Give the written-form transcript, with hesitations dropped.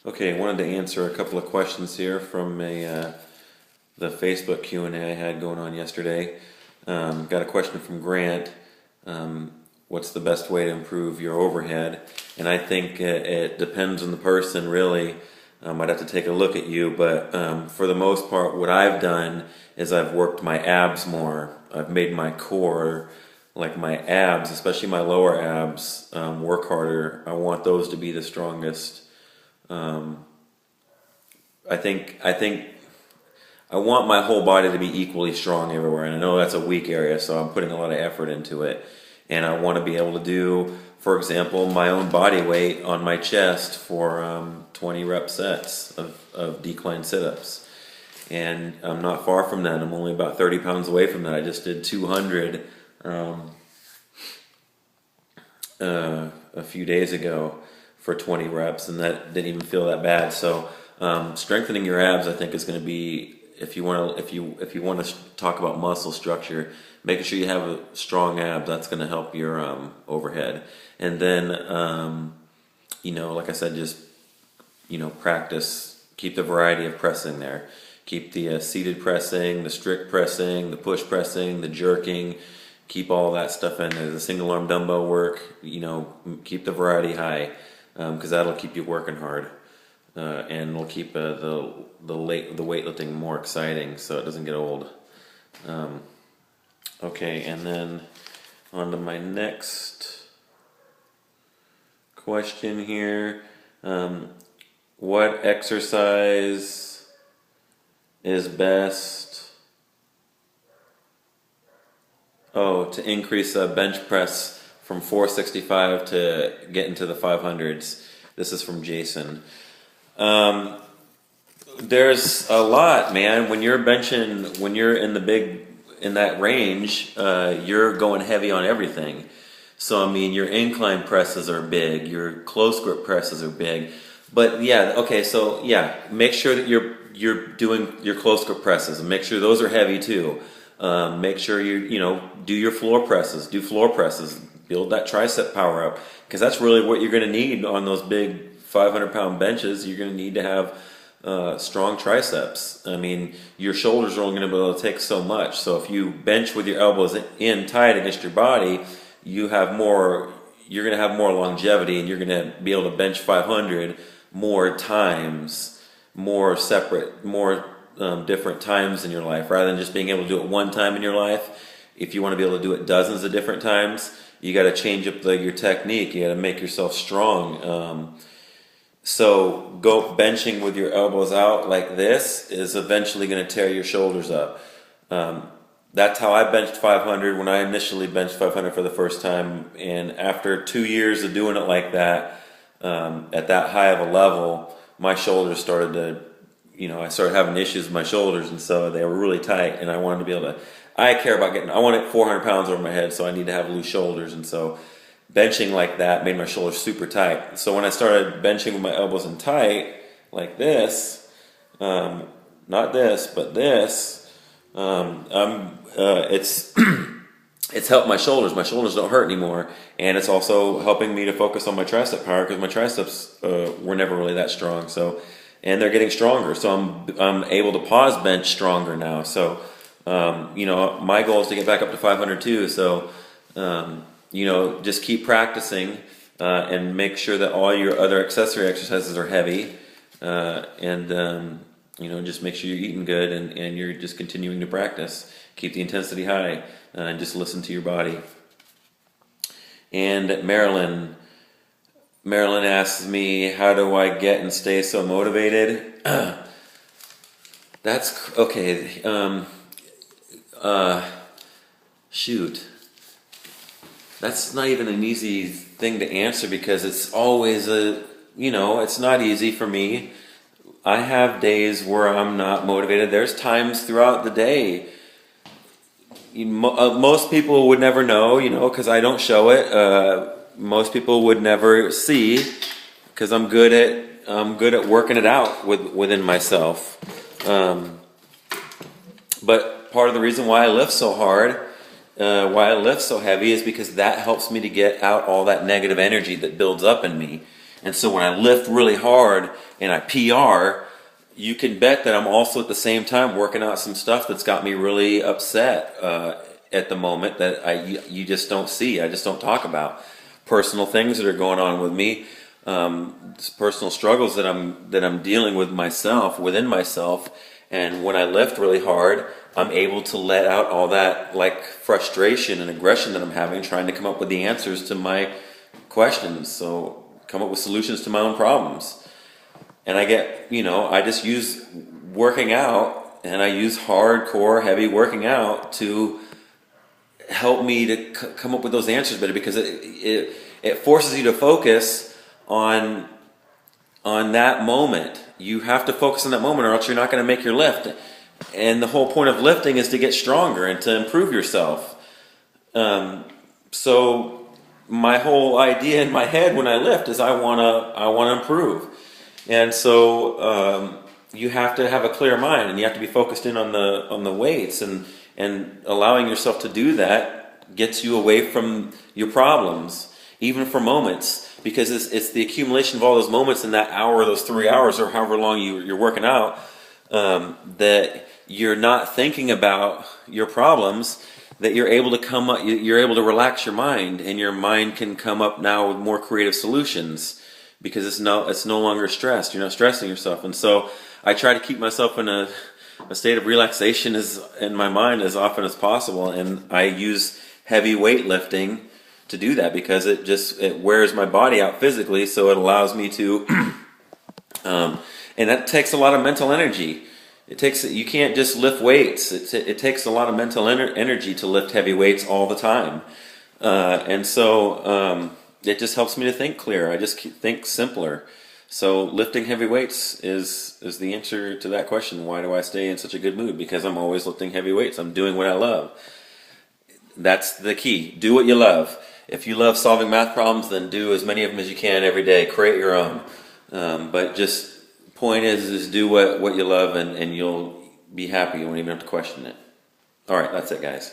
Okay, I wanted to answer a couple of questions here from the Facebook Q&A I had going on yesterday. Got a question from Grant. What's the best way to improve your overhead? And I think it depends on the person, really. I'd have to take a look at you, but for the most part, what I've done is I've worked my abs more. I've made my core, like my abs, especially my lower abs, work harder. I want those to be the strongest. I think I want my whole body to be equally strong everywhere, and I know that's a weak area, so I'm putting a lot of effort into it. And I want to be able to do, for example, my own body weight on my chest for 20 rep sets of decline sit-ups. And I'm not far from that. I'm only about 30 pounds away from that. I just did 200 a few days ago for 20 reps, and that didn't even feel that bad. So strengthening your abs, I think, is going to be, if you want to talk about muscle structure, making sure you have a strong abs. That's going to help your overhead. And then like I said, just practice. Keep the variety of pressing there. Keep the seated pressing, the strict pressing, the push pressing, the jerking. Keep all that stuff in there. The single arm dumbbell work. Keep the variety high. Because that'll keep you working hard, and it'll keep the weightlifting more exciting, so it doesn't get old. Okay, and then on to my next question here. What exercise is best? To increase bench press from 465 to get into the 500s. This is from Jason. There's a lot, man. When you're benching, when you're in that range, you're going heavy on everything. So your incline presses are big, your close grip presses are big. But make sure that you're doing your close grip presses, and make sure those are heavy too. Make sure you do your floor presses. Do floor presses. Build that tricep power up, because that's really what you're going to need on those big 500-pound benches. You're going to need to have strong triceps. Your shoulders are only going to be able to take so much. So if you bench with your elbows in tight against your body, you're going to have more longevity, and you're going to be able to bench 500 more times, more different times in your life, rather than just being able to do it one time in your life. If you want to be able to do it dozens of different times, you got to change up your technique. You got to make yourself strong. So go benching with your elbows out like this is eventually going to tear your shoulders up. That's how I benched 500 when I initially benched 500 for the first time. And after 2 years of doing it like that, at that high of a level, my shoulders started to, I started having issues with my shoulders, and so they were really tight, and I wanted to be able to, I want it 400 pounds over my head, so I need to have loose shoulders, and so benching like that made my shoulders super tight. So when I started benching with my elbows in tight, like this, not this, but this, it's helped my shoulders. My shoulders don't hurt anymore, and it's also helping me to focus on my tricep power, because my triceps were never really that strong. And they're getting stronger, so I'm able to pause bench stronger now. So my goal is to get back up to 500 too. So just keep practicing and make sure that all your other accessory exercises are heavy, and just make sure you're eating good, and you're just continuing to practice. Keep the intensity high, and just listen to your body. And Marilyn asks me, how do I get and stay so motivated? That's okay. Shoot. That's not even an easy thing to answer, because it's always it's not easy for me. I have days where I'm not motivated. There's times throughout the day. Most people would never know, because I don't show it. Most people would never see, because I'm good at working it out within myself. But part of the reason why I lift so hard, why I lift so heavy, is because that helps me to get out all that negative energy that builds up in me. And so when I lift really hard and I PR, you can bet that I'm also at the same time working out some stuff that's got me really upset at the moment that you just don't see. I just don't talk about personal things that are going on with me, personal struggles that I'm dealing with within myself. And when I lift really hard, I'm able to let out all that like frustration and aggression that I'm having, trying to come up with the answers to my questions. So come up with solutions to my own problems. And I just use working out, and I use hardcore, heavy working out to help me to come up with those answers better, because it forces you to focus on that moment. You have to focus on that moment, or else you're not going to make your lift. And the whole point of lifting is to get stronger and to improve yourself. So my whole idea in my head when I lift is I wanna improve. And so you have to have a clear mind, and you have to be focused in on the weights, and allowing yourself to do that gets you away from your problems, even for moments, because it's the accumulation of all those moments in that hour, those 3 hours, or however long you're working out, that you're not thinking about your problems, that you're able to relax your mind, and your mind can come up now with more creative solutions, because it's no longer stressed. You're not stressing yourself. And so I try to keep myself in a state of relaxation in my mind as often as possible, and I use heavy weightlifting to do that, because it wears my body out physically, so it allows me to and that takes a lot of mental energy. You can't just lift weights. It takes a lot of mental energy to lift heavy weights all the time, and so it just helps me to think clearer. I just think simpler. So lifting heavy weights is the answer to that question. Why do I stay in such a good mood? Because I'm always lifting heavy weights. I'm doing what I love. That's the key. Do what you love. If you love solving math problems, then do as many of them as you can every day. Create your own. But just point is do what you love, and you'll be happy. You won't even have to question it. All right, that's it, guys.